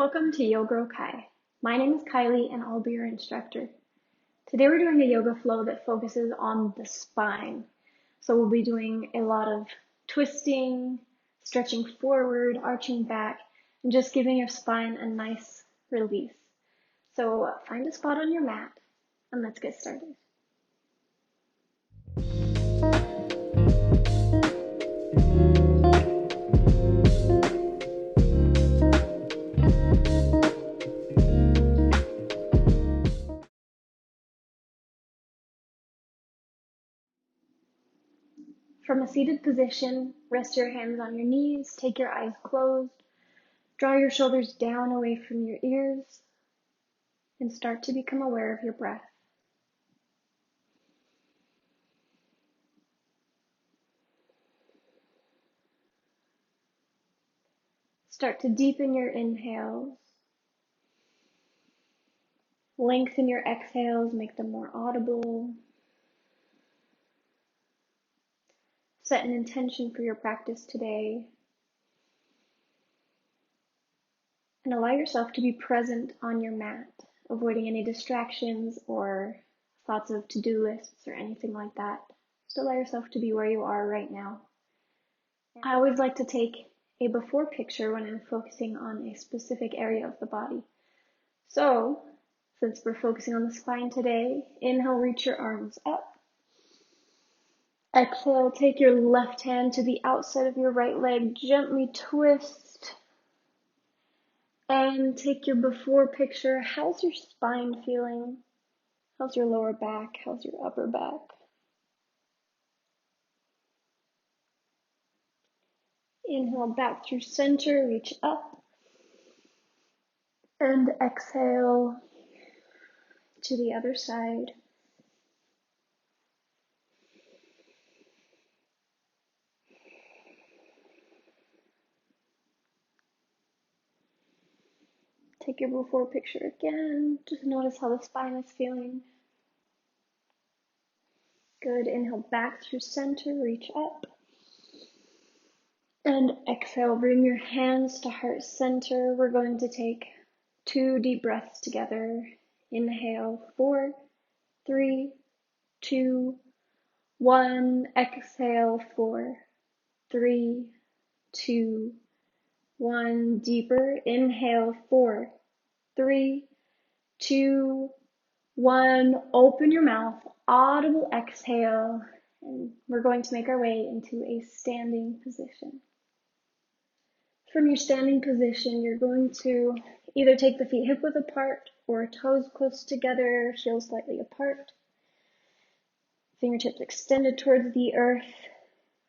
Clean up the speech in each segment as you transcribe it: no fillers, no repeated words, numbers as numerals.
Welcome to Yoga Kai. My name is Kylie and I'll be your instructor. Today we're doing a yoga flow that focuses on the spine. So we'll be doing a lot of twisting, stretching forward, arching back, and just giving your spine a nice release. So find a spot on your mat and let's get started. From a seated position, rest your hands on your knees, take your eyes closed, draw your shoulders down away from your ears, and start to become aware of your breath. Start to deepen your inhales. Lengthen your exhales, make them more audible. Set an intention for your practice today. And allow yourself to be present on your mat, avoiding any distractions or thoughts of to-do lists or anything like that. Just allow yourself to be where you are right now. I always like to take a before picture when I'm focusing on a specific area of the body. So, since we're focusing on the spine today, inhale, reach your arms up. Exhale, take your left hand to the outside of your right leg, gently twist. And take your before picture. How's your spine feeling? How's your lower back? How's your upper back? Inhale back through center, reach up. And exhale to the other side. Take your before picture again. Just notice how the spine is feeling. Good. Inhale back through center, reach up. And exhale, bring your hands to heart center. We're going to take 2 deep breaths together. Inhale, 4, 3, 2, 1. Exhale, 4, 3, 2, 1. Deeper. Inhale, 4, 3, 2, 1. Open your mouth. Audible exhale. And we're going to make our way into a standing position. From your standing position, you're going to either take the feet hip width apart or toes close together, heels slightly apart. Fingertips extended towards the earth.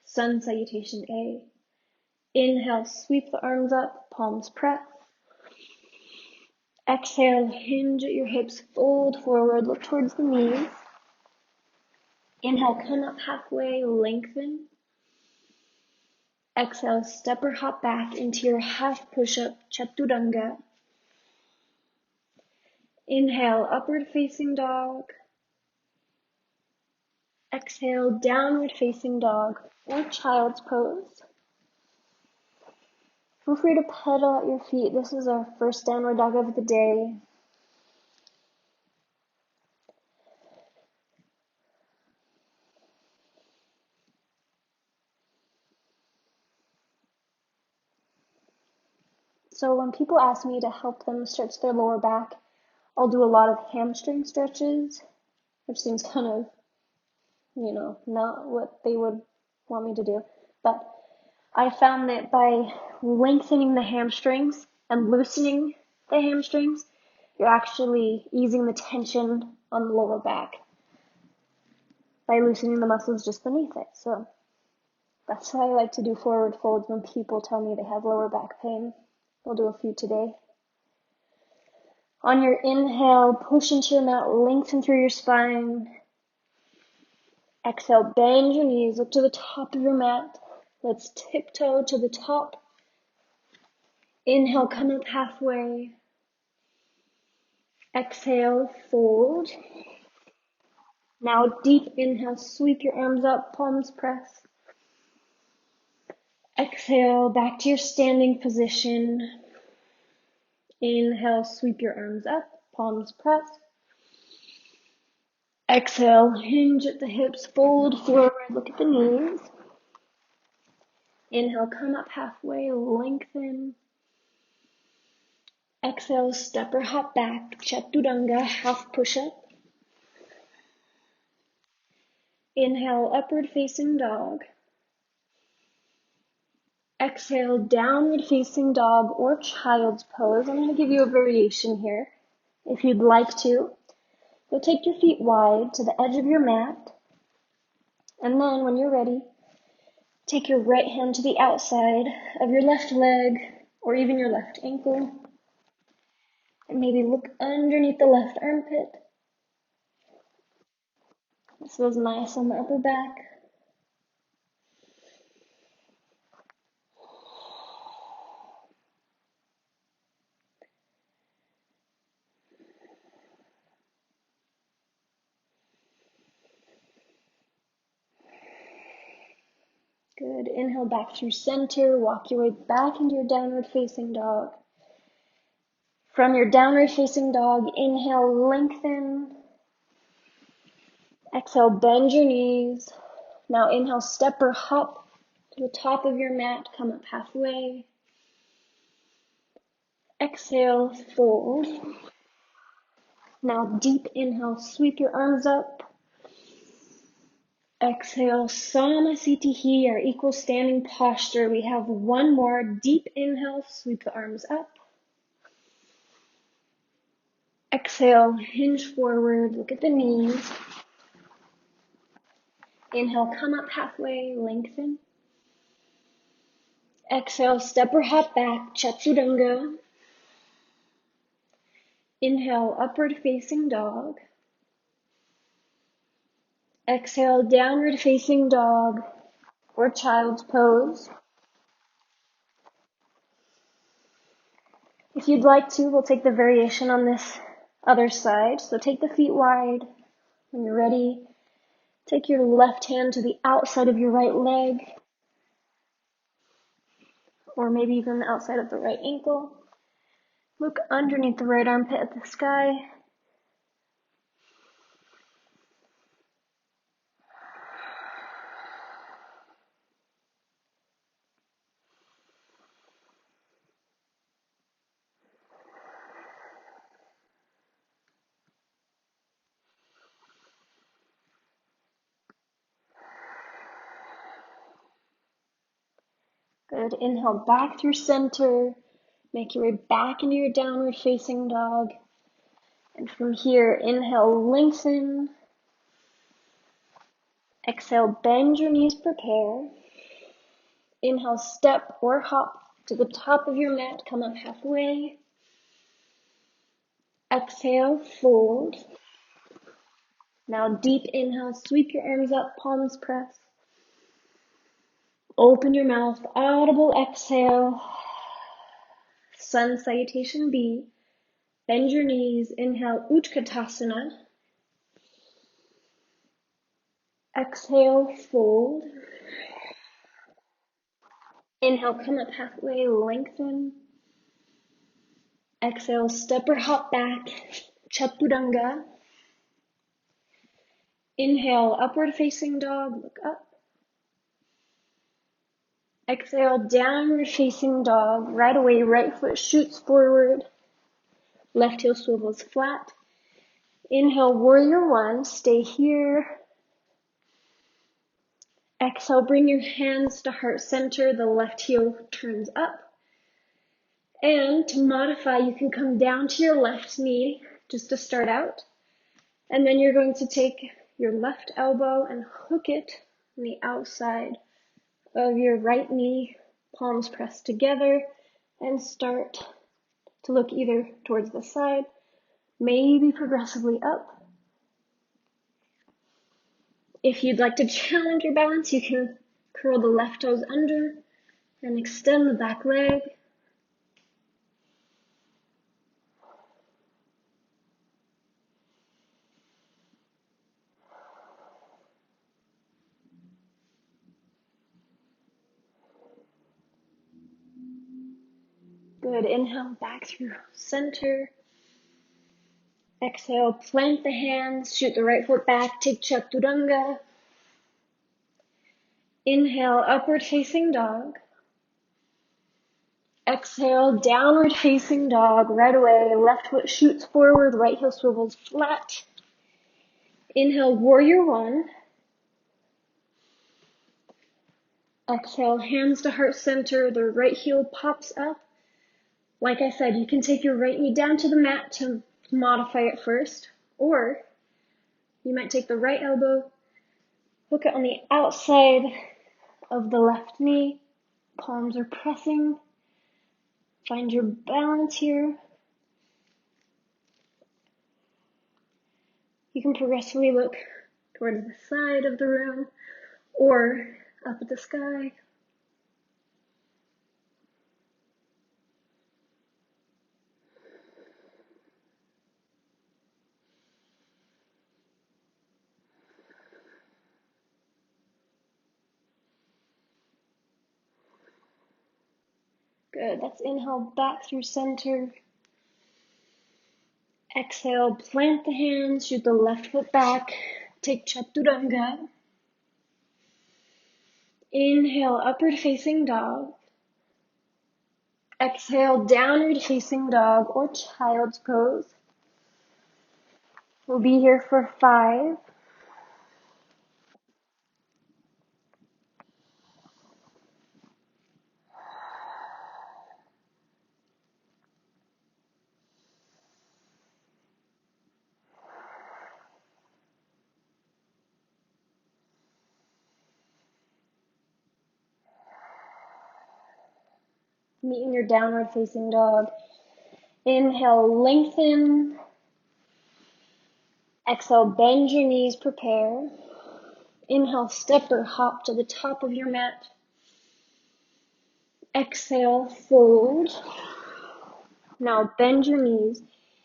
Sun salutation A. Inhale, sweep the arms up, palms press. Exhale, hinge at your hips, fold forward, look towards the knees. Inhale, come up halfway, lengthen. Exhale, step or hop back into your half push-up, chaturanga. Inhale, upward facing dog. Exhale, downward facing dog or child's pose. Feel free to pedal at your feet. This is our first downward dog of the day. So when people ask me to help them stretch their lower back, I'll do a lot of hamstring stretches, which seems kind of, not what they would want me to do. But I found that by lengthening the hamstrings and loosening the hamstrings, you're actually easing the tension on the lower back by loosening the muscles just beneath it. So that's why I like to do forward folds when people tell me they have lower back pain. I'll do a few today. On your inhale, push into your mat, lengthen through your spine. Exhale, bend your knees, look to the top of your mat. Let's tiptoe to the top. Inhale, come up halfway. Exhale, fold. Now deep inhale, sweep your arms up, palms press. Exhale, back to your standing position. Inhale, sweep your arms up, palms pressed. Exhale, hinge at the hips, fold forward, look at the knees. Inhale, come up halfway, lengthen. Exhale, step or hop back, chaturanga, half push-up. Inhale, upward facing dog. Exhale, downward facing dog or child's pose. I'm going to give you a variation here. If you'd like to, you'll take your feet wide to the edge of your mat. And then when you're ready, take your right hand to the outside of your left leg or even your left ankle. And maybe look underneath the left armpit. This feels nice on the upper back. Good. Inhale back through center. Walk your way back into your downward facing dog. From your downward facing dog, inhale, lengthen. Exhale, bend your knees. Now inhale, step or hop to the top of your mat. Come up halfway. Exhale, fold. Now deep inhale, sweep your arms up. Exhale, Samasthiti, our equal standing posture. We have one more. Deep inhale, sweep the arms up. Exhale, hinge forward, look at the knees. Inhale, come up halfway, lengthen. Exhale, step or hop back, chaturanga. Inhale, upward facing dog. Exhale, downward facing dog or child's pose. If you'd like to, we'll take the variation on this other side. So take the feet wide. When you're ready, take your left hand to the outside of your right leg, or maybe even the outside of the right ankle. Look underneath the right armpit at the sky. Good. Inhale back through center. Make your way back into your downward facing dog. And from here, inhale, lengthen. Exhale, bend your knees, prepare. Inhale, step or hop to the top of your mat. Come up halfway. Exhale, fold. Now deep inhale, sweep your arms up, palms pressed. Open your mouth, audible exhale. Sun salutation B. Bend your knees, inhale, Utkatasana. Exhale, fold. Inhale, come up halfway, lengthen. Exhale, step or hop back, chaturanga. Inhale, upward facing dog, look up. Exhale, downward facing dog. Right away, right foot shoots forward. Left heel swivels flat. Inhale, warrior one, stay here. Exhale, bring your hands to heart center. The left heel turns up. And to modify, you can come down to your left knee just to start out. And then you're going to take your left elbow and hook it on the outside of your right knee, palms pressed together, and start to look either towards the side, maybe progressively up. If you'd like to challenge your balance, you can curl the left toes under and extend the back leg. Good. Inhale back through center. Exhale, plant the hands, shoot the right foot back, take chaturanga. Inhale, upward facing dog. Exhale, downward facing dog. Right away, left foot shoots forward, right heel swivels flat. Inhale, warrior one. Exhale, hands to heart center, the right heel pops up. Like I said, you can take your right knee down to the mat to modify it first, or you might take the right elbow, hook it on the outside of the left knee, palms are pressing. Find your balance here. You can progressively look towards the side of the room or up at the sky. Good, let's inhale back through center. Exhale, plant the hands, shoot the left foot back, take chaturanga. Inhale, upward facing dog. Exhale, downward facing dog or child's pose. We'll be here for 5. Meet in your downward facing dog. Inhale, lengthen. Exhale, bend your knees, prepare. Inhale, step or hop to the top of your mat. Exhale, fold. Now bend your knees.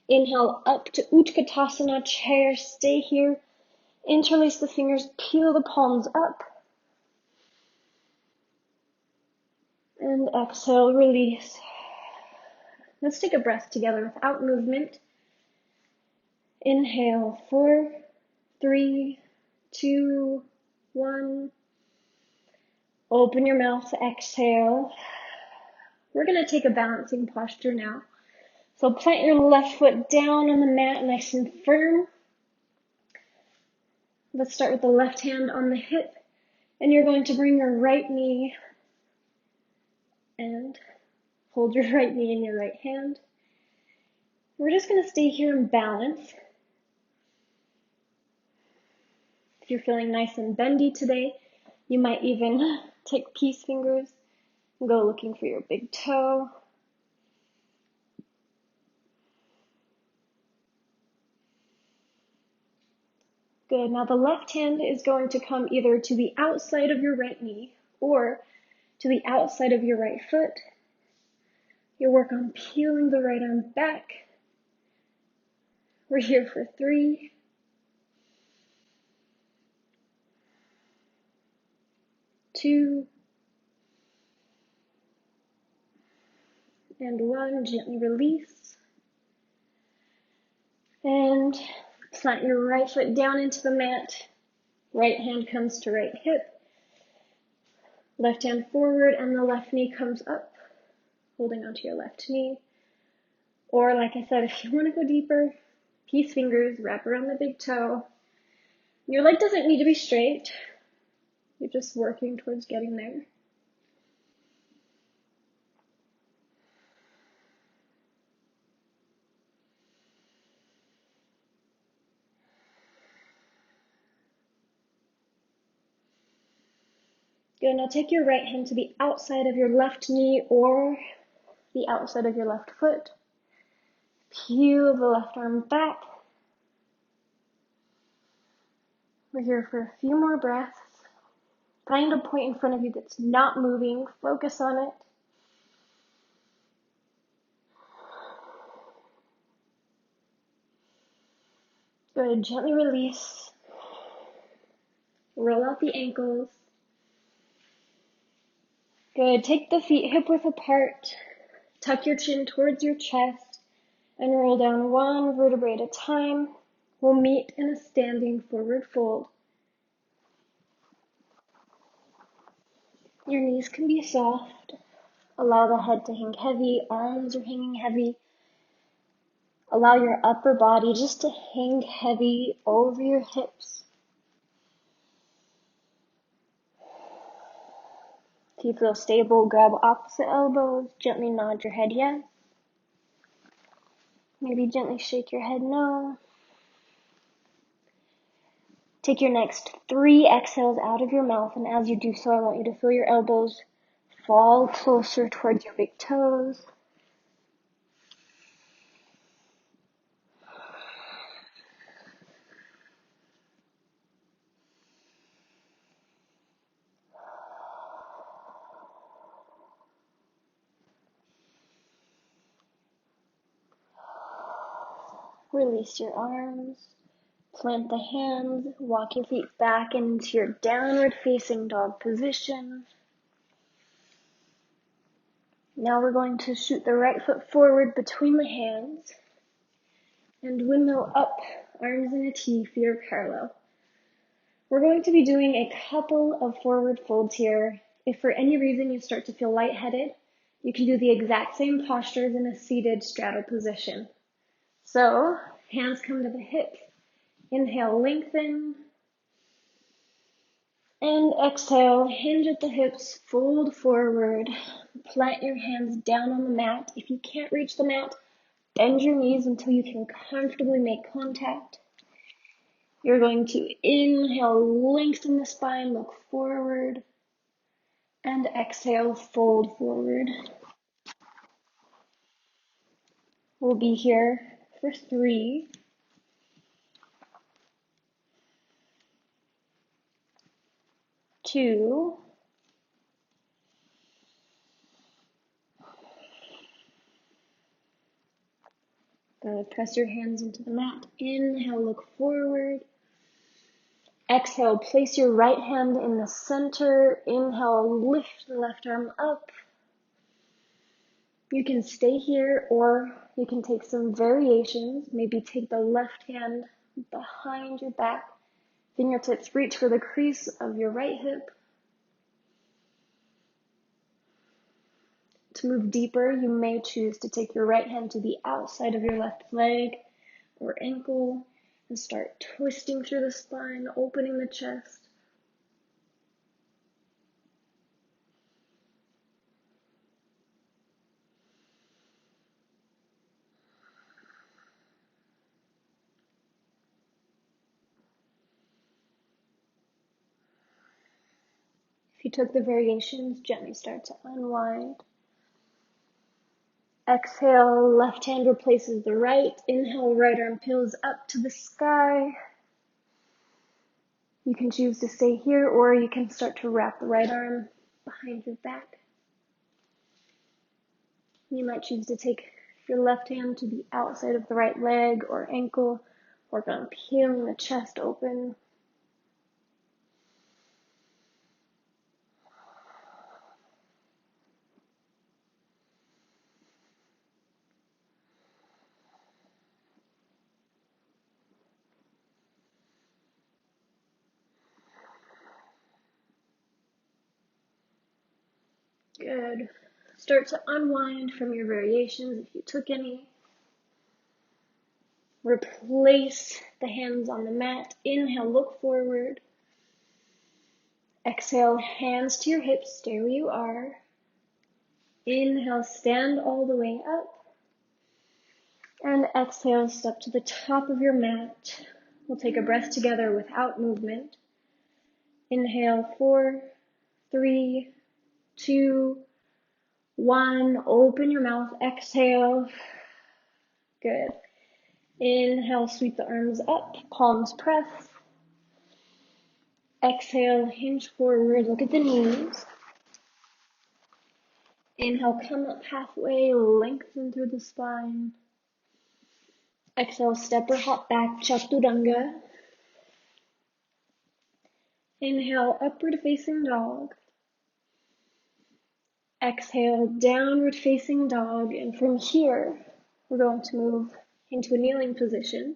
Inhale up to Utkatasana, chair. Stay here. Interlace the fingers, peel the palms up. And exhale, release. Let's take a breath together without movement. Inhale, 4, 3, 2, 1. Open your mouth, exhale. We're going to take a balancing posture now. So plant your left foot down on the mat, nice and firm. Let's start with the left hand on the hip, and you're going to bring your right knee and hold your right knee in your right hand. We're just going to stay here in balance. If you're feeling nice and bendy today, you might even take peace fingers and go looking for your big toe. Good. Now the left hand is going to come either to the outside of your right knee or to the outside of your right foot. You'll work on peeling the right arm back. We're here for 3, 2, and 1. Gently release. And plant your right foot down into the mat. Right hand comes to right hip. Left hand forward and the left knee comes up, holding onto your left knee. Or like I said, if you want to go deeper, peace fingers, wrap around the big toe. Your leg doesn't need to be straight. You're just working towards getting there. Good, now take your right hand to the outside of your left knee or the outside of your left foot. Peel the left arm back. We're here for a few more breaths. Find a point in front of you that's not moving. Focus on it. Good, gently release. Roll out the ankles. Good, take the feet hip width apart. Tuck your chin towards your chest and roll down one vertebrae at a time. We'll meet in a standing forward fold. Your knees can be soft. Allow the head to hang heavy, arms are hanging heavy. Allow your upper body just to hang heavy over your hips. If you feel stable, grab opposite elbows, gently nod your head yes. Maybe gently shake your head no. Take your next 3 exhales out of your mouth, and as you do so, I want you to feel your elbows fall closer towards your big toes. Release your arms. Plant the hands, walk your feet back into your downward facing dog position. Now we're going to shoot the right foot forward between the hands and windmill up, arms in a T, feet are parallel. We're going to be doing a couple of forward folds here. If for any reason you start to feel lightheaded, you can do the exact same postures in a seated straddle position. So, hands come to the hips. Inhale, lengthen. And exhale, hinge at the hips, fold forward. Plant your hands down on the mat. If you can't reach the mat, bend your knees until you can comfortably make contact. You're going to inhale, lengthen the spine, look forward. And exhale, fold forward. We'll be here for 3, 2, press your hands into the mat. Inhale, look forward. Exhale, place your right hand in the center. Inhale, lift the left arm up. You can stay here or you can take some variations. Maybe take the left hand behind your back. Fingertips reach for the crease of your right hip. To move deeper, you may choose to take your right hand to the outside of your left leg or ankle and start twisting through the spine, opening the chest. If you took the variations, gently start to unwind. Exhale, left hand replaces the right. Inhale, right arm peels up to the sky. You can choose to stay here or you can start to wrap the right arm behind your back. You might choose to take your left hand to the outside of the right leg or ankle. Work on peeling the chest open. Good. Start to unwind from your variations if you took any. Replace the hands on the mat. Inhale, look forward. Exhale, hands to your hips, stay where you are. Inhale, stand all the way up. And exhale, step to the top of your mat. We'll take a breath together without movement. Inhale, 4, 3, 2, 1. Open your mouth, exhale. Good. Inhale, sweep the arms up, palms press. Exhale, hinge forward, look at the knees. Inhale, come up halfway, lengthen through the spine. Exhale, step or hop back, chaturanga. Inhale, upward facing dog. Exhale, downward facing dog, and from here, we're going to move into a kneeling position.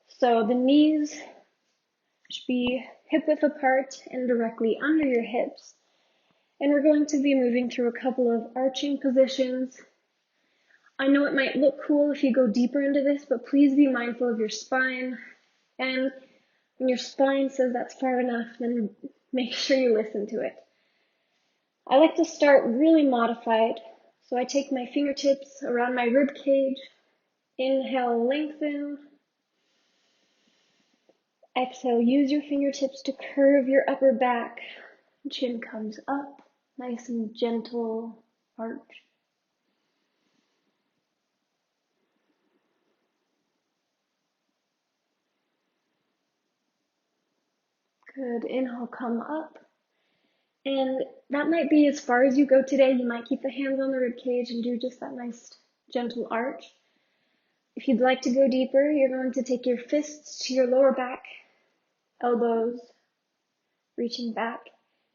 So the knees should be hip width apart and directly under your hips. And we're going to be moving through a couple of arching positions. I know it might look cool if you go deeper into this, but please be mindful of your spine. And when your spine says that's far enough, then make sure you listen to it. I like to start really modified. So I take my fingertips around my rib cage. Inhale, lengthen. Exhale, use your fingertips to curve your upper back. Chin comes up, nice and gentle arch. Good, inhale, come up. And that might be as far as you go today. You might keep the hands on the rib cage and do just that nice gentle arch. If you'd like to go deeper, you're going to take your fists to your lower back, elbows reaching back.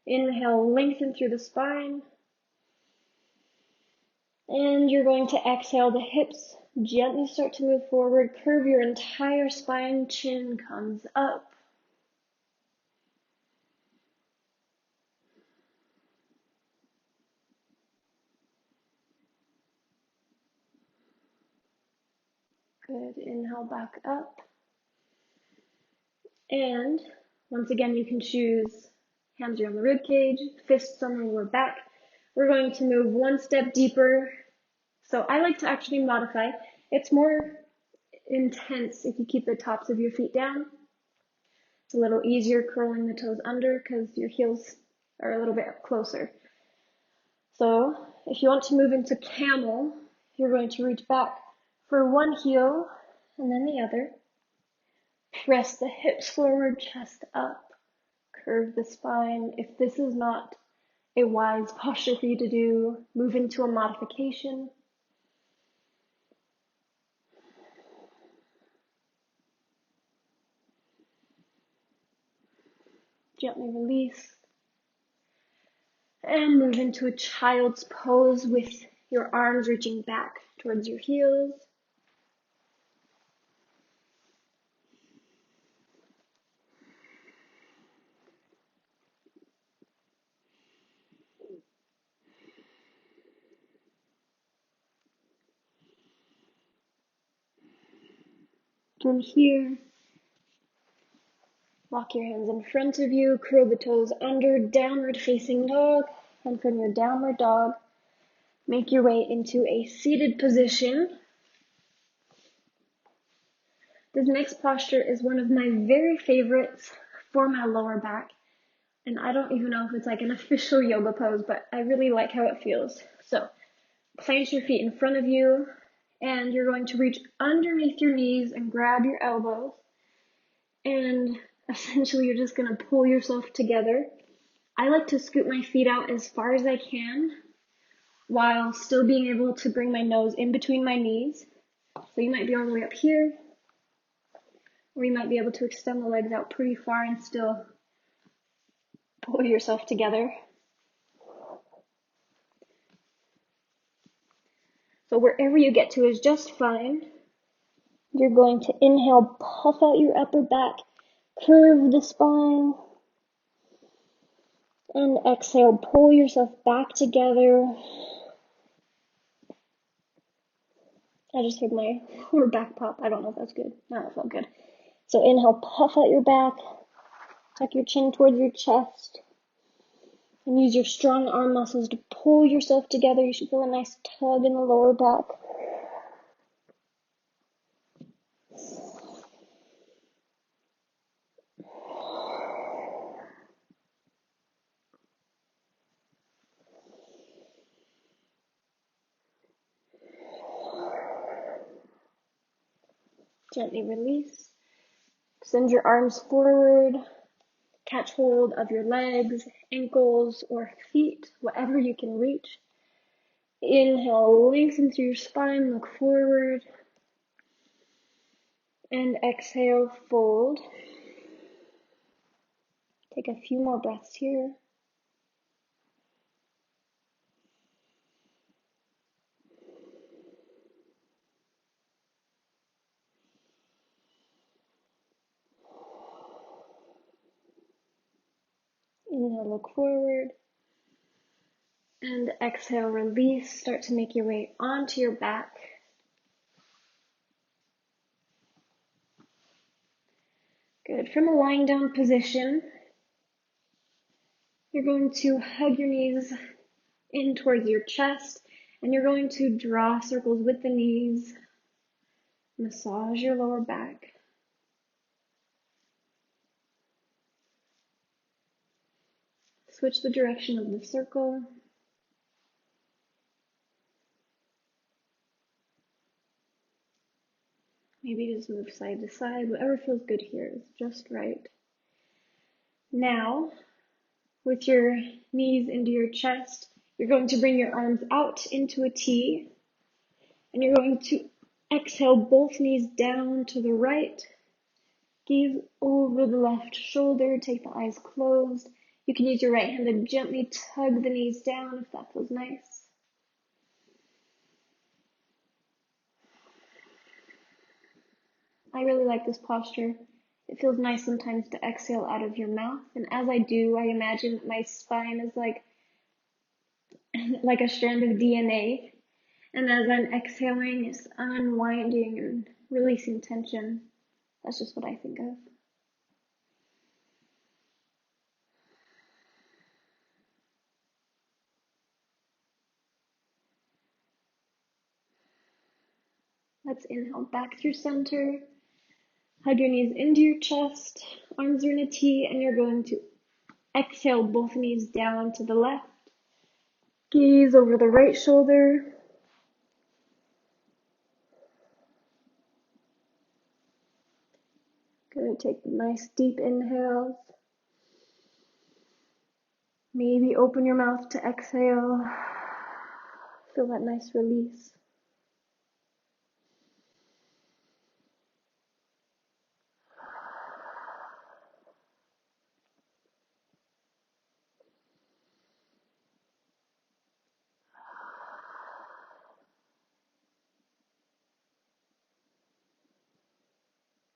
Inhale, lengthen through the spine. And you're going to exhale, the hips gently start to move forward. Curve your entire spine, chin comes up. Good, inhale back up. And once again, you can choose hands are on the rib cage, fists on the lower back. We're going to move one step deeper. So I like to actually modify. It's more intense if you keep the tops of your feet down. It's a little easier curling the toes under because your heels are a little bit closer. So if you want to move into camel, you're going to reach back for one heel and then the other. Press the hips forward, chest up. Curve the spine. If this is not a wise posture for you to do, move into a modification. Gently release. And move into a child's pose with your arms reaching back towards your heels. From here, walk your hands in front of you, curl the toes under, downward facing dog, and from your downward dog, make your way into a seated position. This next posture is one of my very favorites for my lower back, and I don't even know if it's like an official yoga pose, but I really like how it feels. So, place your feet in front of you, and you're going to reach underneath your knees and grab your elbows. And essentially, you're just going to pull yourself together. I like to scoot my feet out as far as I can while still being able to bring my nose in between my knees. So you might be all the way up here, or you might be able to extend the legs out pretty far and still pull yourself together. So wherever you get to is just fine. You're going to inhale, puff out your upper back, curve the spine, and exhale, pull yourself back together. I just heard my lower back pop. I don't know if that's good. No, that felt good. So inhale, puff out your back, tuck your chin towards your chest, and use your strong arm muscles to pull yourself together. You should feel a nice tug in the lower back. Gently release. Send your arms forward. Catch hold of your legs, ankles, or feet, whatever you can reach. Inhale, lengthen through your spine, look forward. And exhale, fold. Take a few more breaths here. Inhale, look forward. And exhale, release. Start to make your way onto your back. Good. From a lying down position, you're going to hug your knees in towards your chest, and you're going to draw circles with the knees. Massage your lower back. Switch the direction of the circle. Maybe just move side to side. Whatever feels good here is just right. Now, with your knees into your chest, you're going to bring your arms out into a T, and you're going to exhale both knees down to the right, gaze over the left shoulder, take the eyes closed. You can use your right hand to gently tug the knees down if that feels nice. I really like this posture. It feels nice sometimes to exhale out of your mouth, and as I do, I imagine that my spine is like a strand of DNA, and as I'm exhaling, it's unwinding and releasing tension. That's just what I think of. Let's inhale back through center. Hug your knees into your chest. Arms are in a T, and you're going to exhale both knees down to the left. Gaze over the right shoulder. Good. Take nice deep inhales. Maybe open your mouth to exhale. Feel that nice release.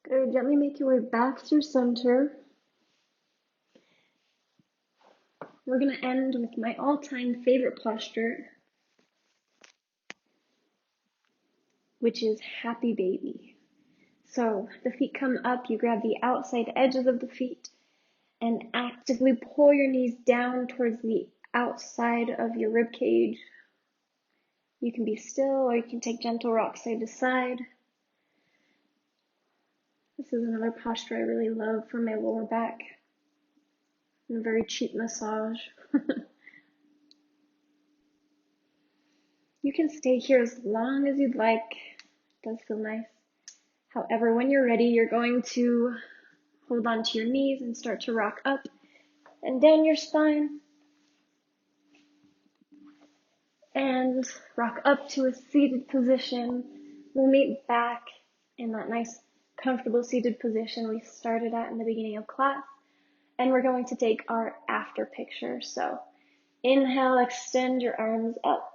Good. Gently make your way back through center. We're going to end with my all-time favorite posture, which is happy baby. So the feet come up, you grab the outside edges of the feet and actively pull your knees down towards the outside of your rib cage. You can be still, or you can take gentle rocks side to side. This is another posture I really love for my lower back. And a very cheap massage. You can stay here as long as you'd like. It does feel nice. However, when you're ready, you're going to hold onto your knees and start to rock up and down your spine. And rock up to a seated position. We'll meet back in that nice, comfortable seated position we started at in the beginning of class. And we're going to take our after picture. So inhale, extend your arms up.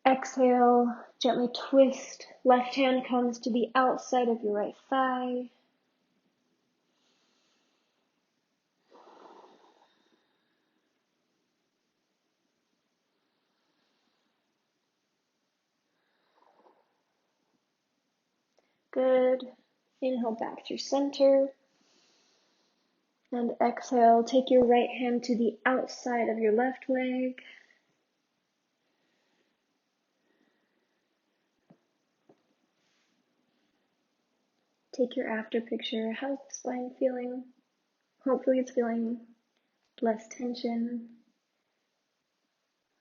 Exhale, gently twist. Left hand comes to the outside of your right thigh. Good. Inhale back through center. And exhale, take your right hand to the outside of your left leg. Take your after picture. How's the spine feeling? Hopefully it's feeling less tension,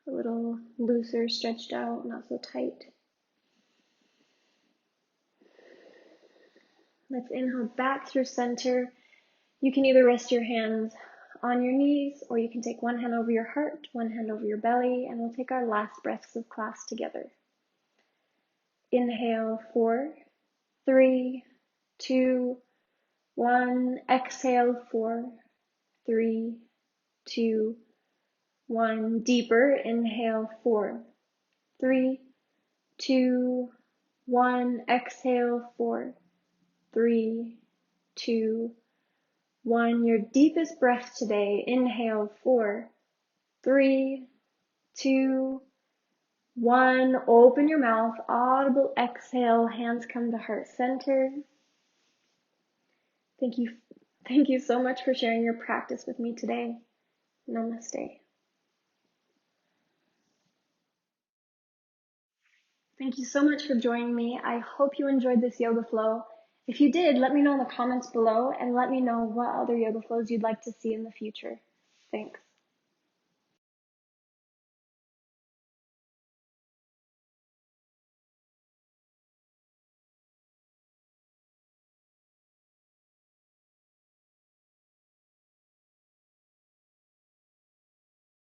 a little looser, stretched out, not so tight. Let's inhale back through center. You can either rest your hands on your knees, or you can take one hand over your heart, one hand over your belly, and we'll take our last breaths of class together. Inhale, 4, 3, 2, 1. Exhale, 4, 3, 2, 1. Deeper. Inhale, 4, 3, 2, 1. Exhale, 4, 3, 2, 1. Your deepest breath today. Inhale, 4, 3, 2, 1. Open your mouth. Audible exhale. Hands come to heart center. Thank you. Thank you so much for sharing your practice with me today. Namaste. Thank you so much for joining me. I hope you enjoyed this yoga flow. If you did, let me know in the comments below and let me know what other yoga flows you'd like to see in the future. Thanks.